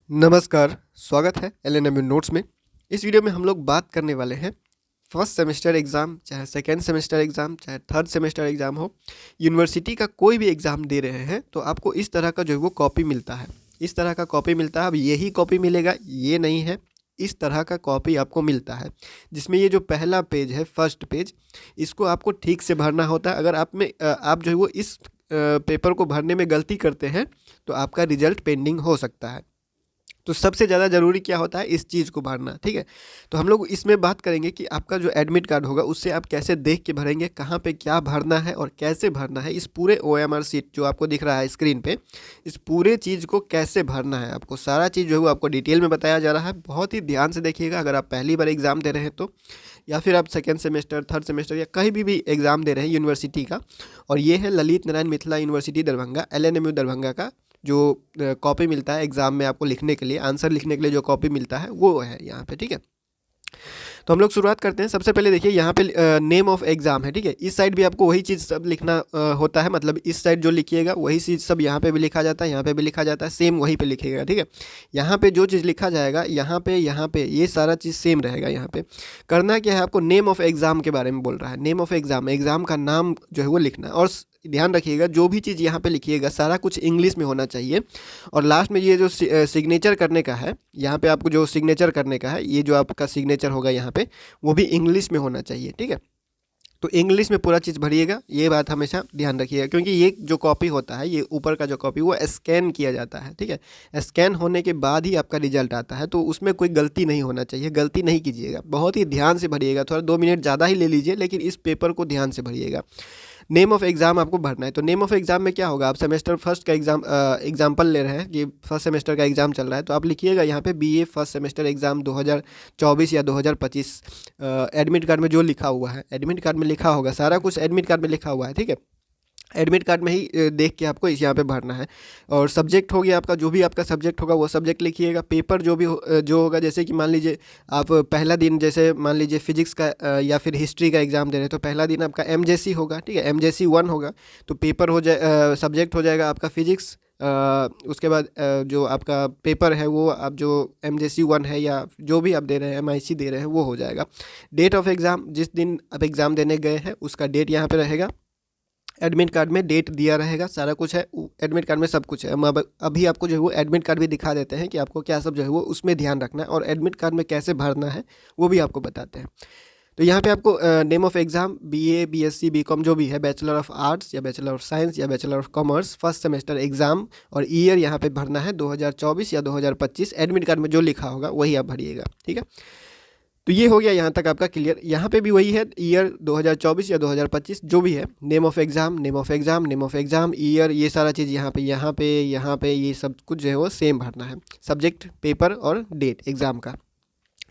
नमस्कार, स्वागत है एलएनएमयू नोट्स में। इस वीडियो में हम लोग बात करने वाले हैं फर्स्ट सेमेस्टर एग्ज़ाम, चाहे सेकेंड सेमेस्टर एग्ज़ाम, चाहे थर्ड सेमेस्टर एग्ज़ाम हो, यूनिवर्सिटी का कोई भी एग्ज़ाम दे रहे हैं तो आपको इस तरह का जो है वो कॉपी मिलता है। इस तरह का कॉपी मिलता है। अब यही कॉपी मिलेगा ये नहीं है, इस तरह का कॉपी आपको मिलता है जिसमें ये जो पहला पेज है, फर्स्ट पेज, इसको आपको ठीक से भरना होता है। अगर आप जो है वो इस पेपर को भरने में गलती करते हैं तो आपका रिजल्ट पेंडिंग हो सकता है। तो सबसे ज़्यादा ज़रूरी क्या होता है, इस चीज़ को भरना। ठीक है, तो हम लोग इसमें बात करेंगे कि आपका जो एडमिट कार्ड होगा उससे आप कैसे देख के भरेंगे, कहाँ पे क्या भरना है और कैसे भरना है। इस पूरे ओएमआर सीट जो आपको दिख रहा है स्क्रीन पे, इस पूरे चीज़ को कैसे भरना है, आपको सारा चीज़ जो है वो आपको डिटेल में बताया जा रहा है। बहुत ही ध्यान से देखिएगा। अगर आप पहली बार एग्ज़ाम दे रहे हैं तो, या फिर आप सेकेंड सेमेस्टर, थर्ड सेमेस्टर या कहीं भी एग्ज़ाम दे रहे हैं यूनिवर्सिटी का, और ये है ललित नारायण मिथिला यूनिवर्सिटी दरभंगा, एलएनएमयू दरभंगा का जो कॉपी मिलता है एग्ज़ाम में आपको लिखने के लिए, आंसर लिखने के लिए जो कॉपी मिलता है वो है यहाँ पे। ठीक है, तो हम लोग शुरुआत करते हैं। सबसे पहले देखिए यहाँ पे नेम ऑफ एग्ज़ाम है। ठीक है, इस साइड भी आपको वही चीज़ सब लिखना होता है, मतलब इस साइड जो लिखिएगा वही चीज़ सब यहाँ पे भी लिखा जाता है, यहाँ पे भी लिखा जाता है, सेम वहीं पे लिखिएगा। ठीक है, यहाँ पे जो चीज़ लिखा जाएगा यहाँ पे ये सारा चीज़ सेम रहेगा। यहाँ पे करना क्या है, आपको नेम ऑफ एग्ज़ाम के बारे में बोल रहा है। नेम ऑफ एग्ज़ाम, एग्ज़ाम का नाम जो है वो लिखना है। और ध्यान रखिएगा जो भी चीज़ यहाँ पे लिखिएगा सारा कुछ इंग्लिश में होना चाहिए। और लास्ट में ये जो सिग्नेचर करने का है, यहाँ पे आपको जो सिग्नेचर करने का है, ये जो आपका सिग्नेचर होगा यहाँ पे, वो भी इंग्लिश में होना चाहिए। ठीक है, तो इंग्लिश में पूरा चीज़ भरिएगा, ये बात हमेशा ध्यान रखिएगा, क्योंकि ये जो कॉपी होता है, ये ऊपर का जो कॉपी वो स्कैन किया जाता है। ठीक है, स्कैन होने के बाद ही आपका रिजल्ट आता है, तो उसमें कोई गलती नहीं होना चाहिए। गलती नहीं कीजिएगा, बहुत ही ध्यान से भरिएगा। थोड़ा 2 मिनट ज़्यादा ही ले लीजिए, लेकिन इस पेपर को ध्यान से भरिएगा। नेम ऑफ एग्ज़ाम आपको भरना है। तो नेम ऑफ एग्ज़ाम में क्या होगा, आप सेमेस्टर फर्स्ट का एग्जाम्पल ले रहे हैं कि फर्स्ट सेमेस्टर का एग्ज़ाम चल रहा है, तो आप लिखिएगा यहाँ पे बीए फर्स्ट सेमेस्टर एग्ज़ाम 2024 या 2025। एडमिट कार्ड में जो लिखा हुआ है, एडमिट कार्ड में लिखा होगा, सारा कुछ एडमिट कार्ड में लिखा हुआ है। ठीक है, एडमिट कार्ड में ही देख के आपको इस यहाँ पे भरना है। और सब्जेक्ट हो गया आपका, जो भी आपका सब्जेक्ट होगा वो सब्जेक्ट लिखिएगा। पेपर जो भी जो होगा, जैसे कि मान लीजिए आप पहला दिन, जैसे मान लीजिए फिजिक्स का या फिर हिस्ट्री का एग्ज़ाम दे रहे हैं, तो पहला दिन आपका एमजेसी होगा। ठीक है, एमजेसी 1 होगा, तो पेपर हो जाए, सब्जेक्ट हो जाएगा आपका फिजिक्स। उसके बाद जो आपका पेपर है वो आप जो एमजेसी 1 है या जो भी आप दे रहे हैं, एमआईसी दे रहे हैं, वो हो जाएगा। डेट ऑफ एग्ज़ाम, जिस दिन आप एग्ज़ाम देने गए हैं उसका डेट यहाँ पे रहेगा। एडमिट कार्ड में डेट दिया रहेगा, सारा कुछ है एडमिट कार्ड में, सब कुछ है। हम अब अभी आपको जो है वो एडमिट कार्ड भी दिखा देते हैं कि आपको क्या सब जो है वो उसमें ध्यान रखना है, और एडमिट कार्ड में कैसे भरना है वो भी आपको बताते हैं। तो यहाँ पे आपको name of exam, BA, BSc, BCom जो भी है, बैचलर ऑफ आर्ट्स या बैचलर ऑफ साइंस या bachelor of commerce, first semester exam, और ईयर यहाँ पे भरना है 2024 या 2025। एडमिट कार्ड में जो लिखा होगा वही आप भरिएगा। ठीक है, तो ये हो गया यहाँ तक आपका क्लियर। यहाँ पे भी वही है, ईयर 2024 या 2025 जो भी है, name of exam, name of exam, name of exam, year, ये सारा चीज़ यहाँ पे ये सब कुछ जो है वो सेम भरना है। सब्जेक्ट, पेपर और डेट एग्ज़ाम का,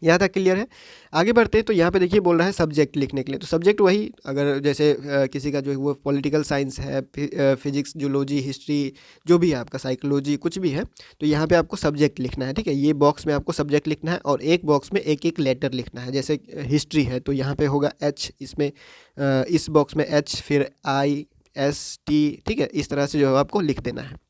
यहाँ तक क्लियर है। आगे बढ़ते हैं तो यहाँ पे देखिए बोल रहा है सब्जेक्ट लिखने के लिए। तो सब्जेक्ट वही, अगर जैसे किसी का जो है वो पॉलिटिकल साइंस है, फिजिक्स, जूलॉजी, हिस्ट्री, जो भी है आपका, साइकोलॉजी, कुछ भी है, तो यहाँ पे आपको सब्जेक्ट लिखना है। ठीक है, ये बॉक्स में आपको सब्जेक्ट लिखना है, और एक बॉक्स में एक एक लेटर लिखना है। जैसे हिस्ट्री है तो यहाँ पे होगा एच, इसमें इस बॉक्स में एच, फिर आई, एस, टी। ठीक है, इस तरह से जो है आपको लिख देना है।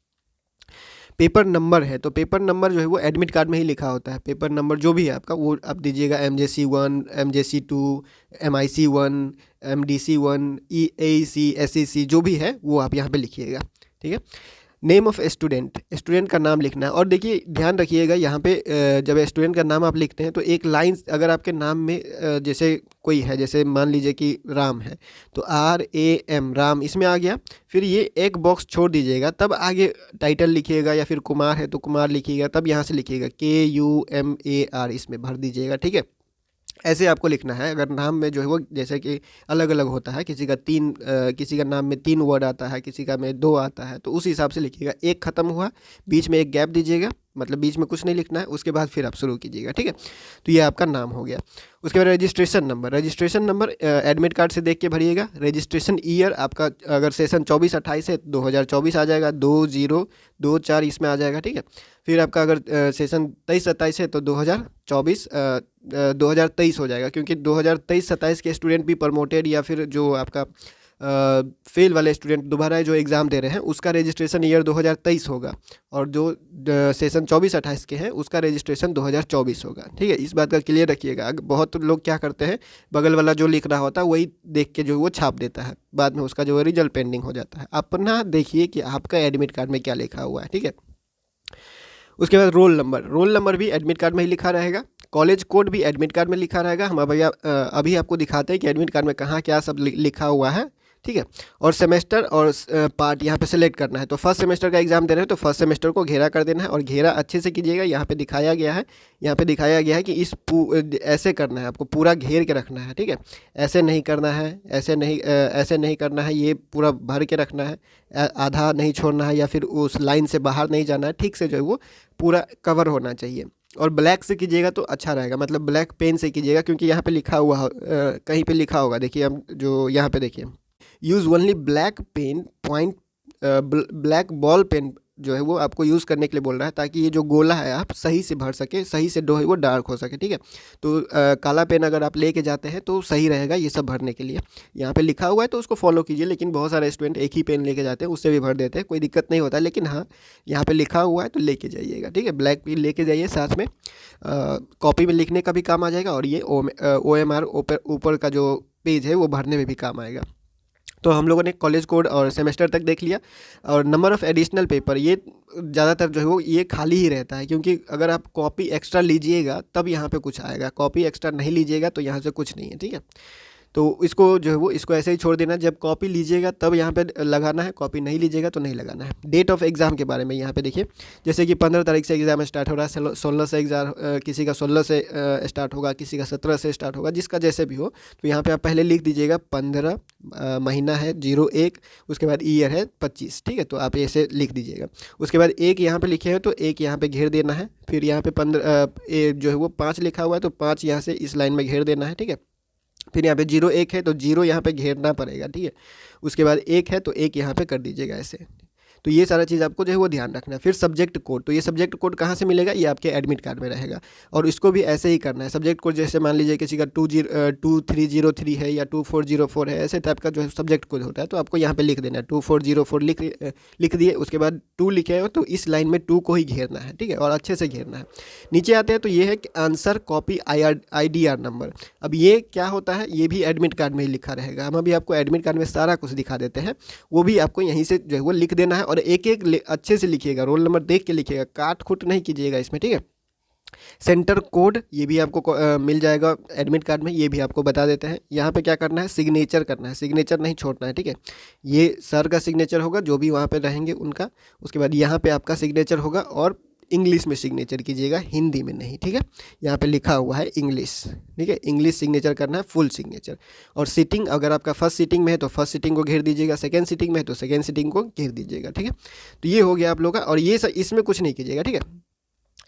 पेपर नंबर है, तो पेपर नंबर जो है वो एडमिट कार्ड में ही लिखा होता है। पेपर नंबर जो भी है आपका वो आप दीजिएगा, MJC 1, MJC 2, MIC 1, MDC 1, EAC, SEC, जो भी है वो आप यहाँ पे लिखिएगा। ठीक है, नेम ऑफ स्टूडेंट, स्टूडेंट का नाम लिखना है। और देखिए ध्यान रखिएगा यहाँ पे जब स्टूडेंट का नाम आप लिखते हैं तो एक लाइन, अगर आपके नाम में जैसे कोई है, जैसे मान लीजिए कि राम है, तो RAM, राम इसमें आ गया, फिर ये एक बॉक्स छोड़ दीजिएगा, तब आगे टाइटल लिखिएगा, या फिर कुमार है तो कुमार लिखिएगा, तब यहाँ से लिखिएगा KUMAR, इसमें भर दीजिएगा। ठीक है, ऐसे आपको लिखना है। अगर नाम में जो है वो जैसे कि अलग अलग होता है, किसी का नाम में 3 वर्ड आता है, किसी का में 2 आता है, तो उस हिसाब से लिखिएगा। एक ख़त्म हुआ, बीच में एक गैप दीजिएगा, मतलब बीच में कुछ नहीं लिखना है, उसके बाद फिर आप शुरू कीजिएगा। ठीक है, तो ये आपका नाम हो गया। उसके बाद registration number, registration number admit card से देख के भरिएगा। रजिस्ट्रेशन ईयर आपका, अगर सेशन 24-28 है 2024 आ जाएगा, 2024 इसमें आ जाएगा। ठीक है, फिर आपका अगर सेशन 23-27 है तो 2023 हो जाएगा, क्योंकि 2023-27 के स्टूडेंट भी प्रमोटेड, या फिर जो आपका फेल वाले स्टूडेंट दोबारा जो एग्ज़ाम दे रहे हैं उसका रजिस्ट्रेशन ईयर 2023 होगा, और जो सेशन 24-28 के हैं उसका रजिस्ट्रेशन 2024 होगा। ठीक है, इस बात का क्लियर रखिएगा। बहुत लोग क्या करते हैं, बगल वाला जो लिख रहा होता है वही देख के जो वो छाप देता है, बाद में उसका जो रिजल्ट पेंडिंग हो जाता है। अपना देखिए कि आपका एडमिट कार्ड में क्या लिखा हुआ है। ठीक है, उसके बाद रोल नंबर भी एडमिट कार्ड में ही लिखा रहेगा। कॉलेज कोड भी एडमिट कार्ड में लिखा रहेगा। हम अभी आपको दिखाते हैं कि एडमिट कार्ड में कहाँ क्या सब लिखा हुआ है। ठीक है, और सेमेस्टर और पार्ट यहाँ पे सेलेक्ट करना है। तो फर्स्ट सेमेस्टर का एग्जाम दे रहे हैं तो फर्स्ट सेमेस्टर को घेरा कर देना है, और घेरा अच्छे से कीजिएगा। यहाँ पे दिखाया गया है, कि ऐसे करना है, आपको पूरा घेर के रखना है। ठीक है, ऐसे नहीं करना है, ऐसे नहीं करना है, ये पूरा भर के रखना है, आधा नहीं छोड़ना है या फिर उस लाइन से बाहर नहीं जाना है। ठीक से जो है वो पूरा कवर होना चाहिए, और ब्लैक से कीजिएगा तो अच्छा रहेगा, मतलब ब्लैक पेन से कीजिएगा, क्योंकि यहाँ पे लिखा हुआ कहीं पे लिखा होगा। देखिए, हम जो यहाँ पे देखिए, use only black pen point, black ball pen जो है वो आपको यूज़ करने के लिए बोल रहा है, ताकि ये जो गोला है आप सही से भर सके, सही से जो है वो डार्क हो सके। ठीक है, तो काला पेन अगर आप लेके जाते हैं तो सही रहेगा ये सब भरने के लिए। यहाँ पे लिखा हुआ है तो उसको फॉलो कीजिए, लेकिन बहुत सारे स्टूडेंट एक ही पेन लेके जाते हैं, उससे भी भर देते हैं, कोई दिक्कत नहीं होता। लेकिन हाँ, यहाँ पे लिखा हुआ है तो लेके जाइएगा। ठीक है, ब्लैक पेन लेके जाइए, साथ में कॉपी में लिखने का भी काम आ जाएगा, और ये OMR ऊपर का जो पेज है वो भरने में भी काम आएगा। तो हम लोगों ने कॉलेज कोड और सेमेस्टर तक देख लिया। और नंबर ऑफ़ एडिशनल पेपर, ये ज़्यादातर जो है वो ये खाली ही रहता है, क्योंकि अगर आप कॉपी एक्स्ट्रा लीजिएगा तब यहाँ पे कुछ आएगा, कॉपी एक्स्ट्रा नहीं लीजिएगा तो यहाँ से कुछ नहीं है। ठीक है, तो इसको जो है वो इसको ऐसे ही छोड़ देना। जब कॉपी लीजिएगा तब यहाँ पे लगाना है, कॉपी नहीं लीजिएगा तो नहीं लगाना है। डेट ऑफ एग्ज़ाम के बारे में यहाँ पे देखिए, जैसे कि 15 तारीख से एग्ज़ाम स्टार्ट हो रहा है, 16 से एग्ज़ाम, किसी का 16 से स्टार्ट होगा, किसी का 17 से स्टार्ट होगा, जिसका जैसे भी हो। तो यहाँ पे आप पहले लिख दीजिएगा 15, महीना है 01, उसके बाद ईयर है 25। ठीक है, तो आप ऐसे लिख दीजिएगा। उसके बाद एक यहाँ पे लिखे हैं तो एक यहाँ पे घेर देना है। फिर यहाँ पे 15 जो है वो 5 लिखा हुआ है तो 5 यहाँ से इस लाइन में घेर देना है। ठीक है, फिर यहाँ पे 01 है तो 0 यहाँ पे घेरना पड़ेगा। ठीक है, उसके बाद 1 है तो 1 यहाँ पे कर दीजिएगा ऐसे। तो ये सारा चीज़ आपको जो है वो ध्यान रखना है। फिर सब्जेक्ट कोड, तो ये सब्जेक्ट कोड कहाँ से मिलेगा, ये आपके एडमिट कार्ड में रहेगा, और इसको भी ऐसे ही करना है। सब्जेक्ट कोड जैसे मान लीजिए किसी का 2303 है या 2404 है, ऐसे टाइप का जो है सब्जेक्ट कोड होता है, तो आपको यहाँ पे लिख देना है 2404 लिख दिए। उसके बाद 2 लिखे हो तो इस लाइन में 2 को ही घेरना है। ठीक है, और अच्छे से घेरना है। नीचे आते हैं तो ये है कि आंसर कॉपी IDR नंबर। अब ये क्या होता है, ये भी एडमिट कार्ड में ही लिखा रहेगा। हम अभी आपको एडमिट कार्ड में सारा कुछ दिखा देते हैं, वो भी आपको यहीं से जो है वो लिख देना है, और एक एक अच्छे से लिखिएगा, रोल नंबर देख के लिखिएगा, काट खुट नहीं कीजिएगा इसमें। ठीक है, सेंटर कोड ये भी आपको मिल जाएगा एडमिट कार्ड में, ये भी आपको बता देते हैं। यहाँ पे क्या करना है, सिग्नेचर करना है, सिग्नेचर नहीं छोड़ना है। ठीक है, ये सर का सिग्नेचर होगा जो भी वहाँ पे रहेंगे उनका। उसके बाद यहाँ पे आपका सिग्नेचर होगा, और इंग्लिश में सिग्नेचर कीजिएगा, हिंदी में नहीं। ठीक है, यहाँ पे लिखा हुआ है इंग्लिश। ठीक है, इंग्लिश सिग्नेचर करना है, फुल सिग्नेचर। और सीटिंग, अगर आपका फर्स्ट सीटिंग में है तो फर्स्ट सीटिंग को घेर दीजिएगा, सेकंड सीटिंग में है तो सेकंड सीटिंग को घेर दीजिएगा। ठीक है, तो ये हो गया आप लोग का। और ये इसमें कुछ नहीं कीजिएगा। ठीक है,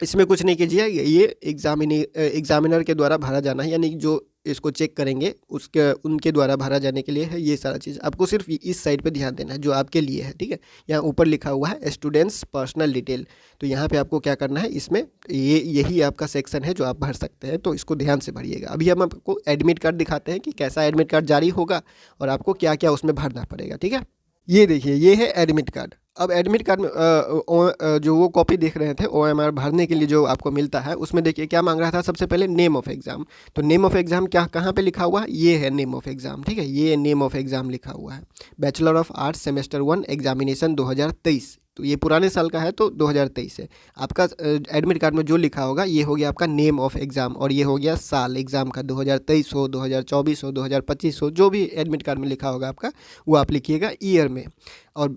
इसमें कुछ नहीं कीजिए, ये एग्जामिनर के द्वारा भरा जाना है, यानी जो इसको चेक करेंगे उनके द्वारा भरा जाने के लिए है। ये सारा चीज़ आपको सिर्फ इस साइड पे ध्यान देना है जो आपके लिए है। ठीक है, यहाँ ऊपर लिखा हुआ है स्टूडेंट्स पर्सनल डिटेल, तो यहाँ पे आपको क्या करना है, इसमें यही आपका सेक्शन है जो आप भर सकते हैं, तो इसको ध्यान से भरिएगा। अभी हम आपको एडमिट कार्ड दिखाते हैं कि कैसा एडमिट कार्ड जारी होगा और आपको क्या क्या उसमें भरना पड़ेगा। ठीक है, ये देखिए, ये है एडमिट कार्ड। अब एडमिट कार्ड में जो वो कॉपी देख रहे थे OMR भरने के लिए जो आपको मिलता है, उसमें देखिए क्या मांग रहा था। सबसे पहले नेम ऑफ़ एग्ज़ाम, तो नेम ऑफ़ एग्ज़ाम क्या कहाँ पे लिखा हुआ है, ये है नेम ऑफ़ एग्ज़ाम। ठीक है, ये नेम ऑफ़ एग्ज़ाम लिखा हुआ है, bachelor of arts semester 1 examination 2023। तो ये पुराने साल का है तो 2023 है। आपका एडमिट कार्ड में जो लिखा होगा ये हो गया आपका नेम ऑफ़ एग्ज़ाम, और ये हो गया साल एग्ज़ाम का, 2023 हो, 2024 हो, 2025 हो, जो भी एडमिट कार्ड में लिखा होगा आपका वो आप लिखिएगा ईयर में। और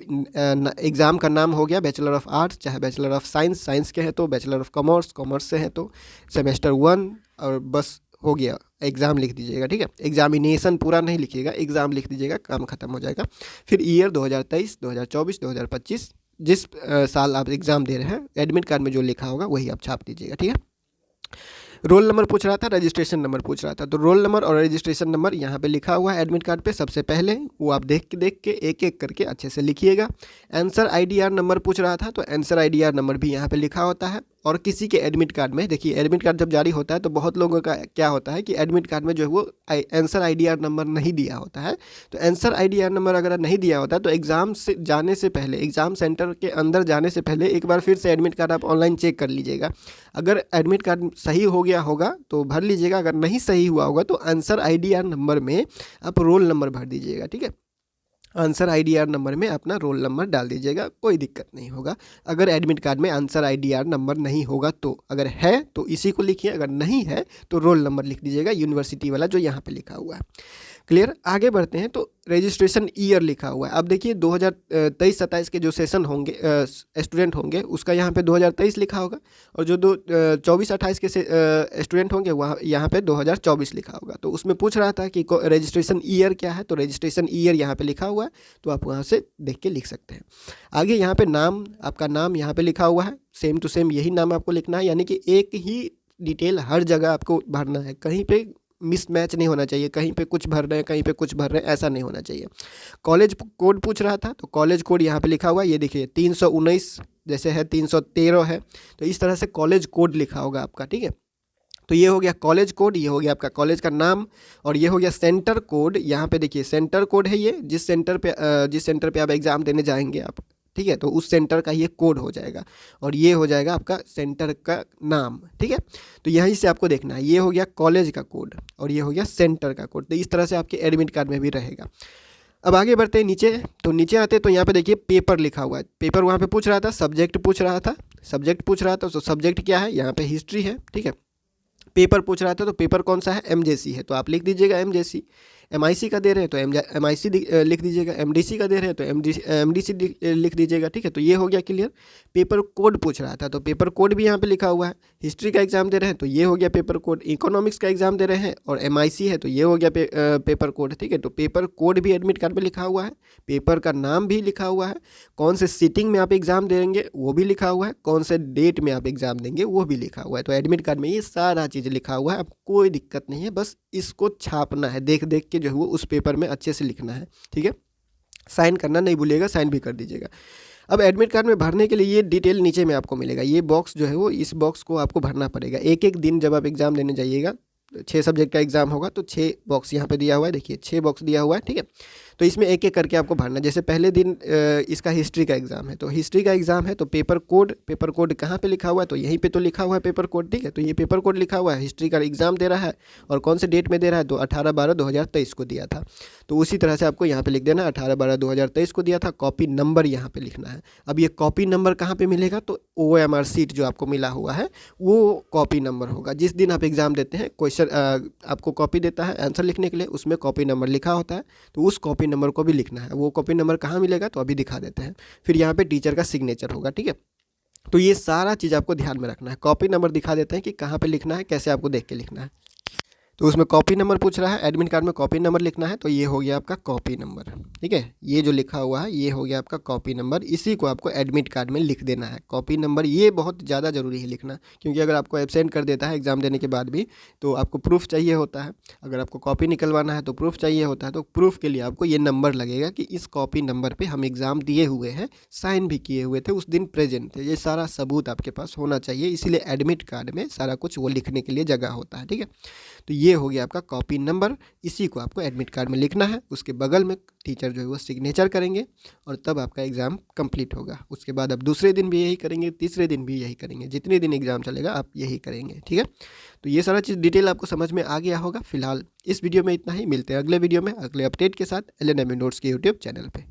एग्ज़ाम का नाम हो गया बैचलर ऑफ आर्ट्स, चाहे बैचलर ऑफ साइंस, साइंस के हैं तो बैचलर ऑफ कॉमर्स, कॉमर्स से हैं तो सेमेस्टर 1, और बस हो गया, एग्ज़ाम लिख दीजिएगा। ठीक है, एग्जामिनेशन पूरा नहीं लिखिएगा, एग्ज़ाम लिख दीजिएगा, काम खत्म हो जाएगा। फिर ईयर 2023, 2024, 2025, जिस साल आप एग्ज़ाम दे रहे हैं एडमिट कार्ड में जो लिखा होगा वही आप छाप दीजिएगा। ठीक है, रोल नंबर पूछ रहा था, रजिस्ट्रेशन नंबर पूछ रहा था, तो रोल नंबर और रजिस्ट्रेशन नंबर यहाँ पे लिखा हुआ है एडमिट कार्ड पे। सबसे पहले वो आप देख के एक एक करके अच्छे से लिखिएगा। आंसर IDR नंबर पूछ रहा था, तो आंसर IDR नंबर भी यहाँ पे लिखा होता है, और किसी के एडमिट कार्ड में, देखिए एडमिट कार्ड जब जारी होता है तो बहुत लोगों का क्या होता है कि एडमिट कार्ड में जो है वो आंसर IDR नंबर नहीं दिया होता है। तो आंसर IDR नंबर अगर नहीं दिया होता है तो एग्ज़ाम से जाने से पहले, एग्ज़ाम सेंटर के अंदर जाने से पहले एक बार फिर से एडमिट कार्ड आप ऑनलाइन चेक कर लीजिएगा। अगर एडमिट कार्ड सही हो गया होगा तो भर लीजिएगा, अगर नहीं सही हुआ होगा तो आंसर IDR नंबर में आप रोल नंबर भर दीजिएगा। ठीक है, आंसर IDR नंबर में अपना रोल नंबर डाल दीजिएगा, कोई दिक्कत नहीं होगा। अगर एडमिट कार्ड में आंसर IDR नंबर नहीं होगा तो, अगर है तो इसी को लिखिए, अगर नहीं है तो रोल नंबर लिख दीजिएगा, यूनिवर्सिटी वाला जो यहाँ पे लिखा हुआ है। क्लियर, आगे बढ़ते हैं। तो रजिस्ट्रेशन ईयर लिखा हुआ है। अब देखिए 2023-27 के जो सेशन होंगे, स्टूडेंट होंगे, उसका यहाँ पे 2023 लिखा होगा, और जो 24-28 के स्टूडेंट होंगे वहाँ यहाँ पे 2024 लिखा होगा। तो उसमें पूछ रहा था कि रजिस्ट्रेशन ईयर क्या है, तो रजिस्ट्रेशन ईयर यहाँ पे लिखा हुआ है, तो आप वहाँ से देख के लिख सकते हैं। आगे यहाँ पे नाम, आपका नाम यहाँ पे लिखा हुआ है, सेम टू सेम यही नाम आपको लिखना है, यानी कि एक ही डिटेल हर जगह आपको भरना है, कहीं पे मिसमैच नहीं होना चाहिए, कहीं पे कुछ भर रहे हैं कहीं पे कुछ भर रहे हैं, ऐसा नहीं होना चाहिए। कॉलेज कोड पूछ रहा था, तो कॉलेज कोड यहाँ पे लिखा हुआ है, ये देखिए 319 जैसे है, 313 है, तो इस तरह से कॉलेज कोड लिखा होगा आपका। ठीक है, तो ये हो गया कॉलेज कोड, ये हो गया आपका कॉलेज का नाम, और ये हो गया सेंटर कोड। यहाँ पे देखिए सेंटर कोड है ये, जिस सेंटर पे आप एग्ज़ाम देने जाएंगे आप, ठीक है, तो उस सेंटर का ये कोड हो जाएगा, और ये हो जाएगा आपका सेंटर का नाम। ठीक है, तो यहीं से आपको देखना है, ये हो गया कॉलेज का कोड और ये हो गया सेंटर का कोड। तो इस तरह से आपके एडमिट कार्ड में भी रहेगा। अब आगे बढ़ते हैं नीचे, तो नीचे आते हैं तो यहाँ पे देखिए पेपर लिखा हुआ है। पेपर वहाँ पे पूछ रहा था, सब्जेक्ट पूछ रहा था, तो सब्जेक्ट क्या है, यहाँ पे हिस्ट्री है। ठीक है, पेपर पूछ रहा था, तो पेपर कौन सा है, MJC है, तो आप लिख दीजिएगा MJC। MIC का दे रहे हैं तो MIC लिख दीजिएगा, MDC का दे रहे हैं तो MDC लिख दीजिएगा। ठीक है, तो ये हो गया क्लियर। पेपर कोड पूछ रहा था, तो पेपर कोड भी यहाँ पे लिखा हुआ है। हिस्ट्री का एग्जाम दे रहे हैं तो ये हो गया पेपर कोड। इकोनॉमिक्स का एग्जाम दे रहे हैं और MIC है तो ये हो गया पेपर कोड। ठीक है, तो पेपर कोड भी एडमिट कार्ड पे लिखा हुआ है, पेपर का नाम भी लिखा हुआ है, कौन से सीटिंग में आप एग्ज़ाम देंगे वो भी लिखा हुआ है, कौन से डेट में आप एग्ज़ाम देंगे वो भी लिखा हुआ है। तो एडमिट कार्ड में ये सारा चीज़ लिखा हुआ है, अब कोई दिक्कत नहीं है, बस इसको छापना है, देख देख के जो है वो उस पेपर में अच्छे से लिखना है। ठीक है, साइन करना नहीं भूलिएगा, साइन भी कर दीजिएगा। अब एडमिट कार्ड में भरने के लिए ये डिटेल नीचे में आपको मिलेगा, ये बॉक्स जो है वो, इस बॉक्स को आपको भरना पड़ेगा। एक एक दिन जब आप एग्ज़ाम देने जाइएगा, 6 सब्जेक्ट का एग्ज़ाम होगा तो 6 बॉक्स यहाँ पे दिया हुआ है, देखिए 6 बॉक्स दिया हुआ है। ठीक है, तो इसमें एक एक करके आपको भरना। जैसे पहले दिन इसका हिस्ट्री का एग्ज़ाम है, तो हिस्ट्री का एग्ज़ाम है तो पेपर कोड कहाँ पे लिखा हुआ है, तो यहीं पे तो लिखा हुआ है पेपर कोड। ठीक है, तो ये पेपर कोड लिखा हुआ है, हिस्ट्री का एग्ज़ाम दे रहा है और कौन से डेट में दे रहा है, तो 18/12/2023 को दिया था। तो उसी तरह से आपको यहाँ पे लिख देना 18/12/2023 को दिया था। कॉपी नंबर यहाँ पे लिखना है। अब ये कॉपी नंबर कहाँ पे मिलेगा, तो OMR सीट जो आपको मिला हुआ है वो कॉपी नंबर होगा। जिस दिन आप एग्ज़ाम देते हैं, क्वेश्चन आपको कॉपी देता है आंसर लिखने के लिए, उसमें कॉपी नंबर लिखा होता है, तो उस कॉपी नंबर को भी लिखना है। वो कॉपी नंबर कहाँ मिलेगा, तो अभी दिखा देते हैं। फिर यहाँ पे टीचर का सिग्नेचर होगा। ठीक है, तो ये सारा चीज़ आपको ध्यान में रखना है। कॉपी नंबर दिखा देते हैं कि कहाँ पे लिखना है, कैसे आपको देख के लिखना है। तो उसमें कॉपी नंबर पूछ रहा है, एडमिट कार्ड में कॉपी नंबर लिखना है, तो ये हो गया आपका कॉपी नंबर। ठीक है, ये जो लिखा हुआ है ये हो गया आपका कॉपी नंबर, इसी को आपको एडमिट कार्ड में लिख देना है। कॉपी नंबर ये बहुत ज़्यादा ज़रूरी है लिखना, क्योंकि अगर आपको एब्सेंट कर देता है एग्ज़ाम देने के बाद भी तो आपको प्रूफ चाहिए होता है। अगर आपको कॉपी निकलवाना है तो प्रूफ चाहिए होता है, तो प्रूफ के लिए आपको ये नंबर लगेगा कि इस कॉपी नंबर पर हम एग्ज़ाम दिए हुए हैं, साइन भी किए हुए थे, उस दिन प्रेजेंट थे। ये सारा सबूत आपके पास होना चाहिए, इसीलिए एडमिट कार्ड में सारा कुछ वो लिखने के लिए जगह होता है। ठीक है, तो ये हो गया आपका कॉपी नंबर, इसी को आपको एडमिट कार्ड में लिखना है। उसके बगल में टीचर जो है वो सिग्नेचर करेंगे और तब आपका एग्ज़ाम कंप्लीट होगा। उसके बाद आप दूसरे दिन भी यही करेंगे, तीसरे दिन भी यही करेंगे, जितने दिन एग्ज़ाम चलेगा आप यही करेंगे। ठीक है, तो ये सारा चीज़ डिटेल आपको समझ में आ गया होगा। फिलहाल इस वीडियो में इतना ही, मिलते हैं अगले वीडियो में अगले अपडेट के साथ LNMU नोट्स के यूट्यूब चैनल पर।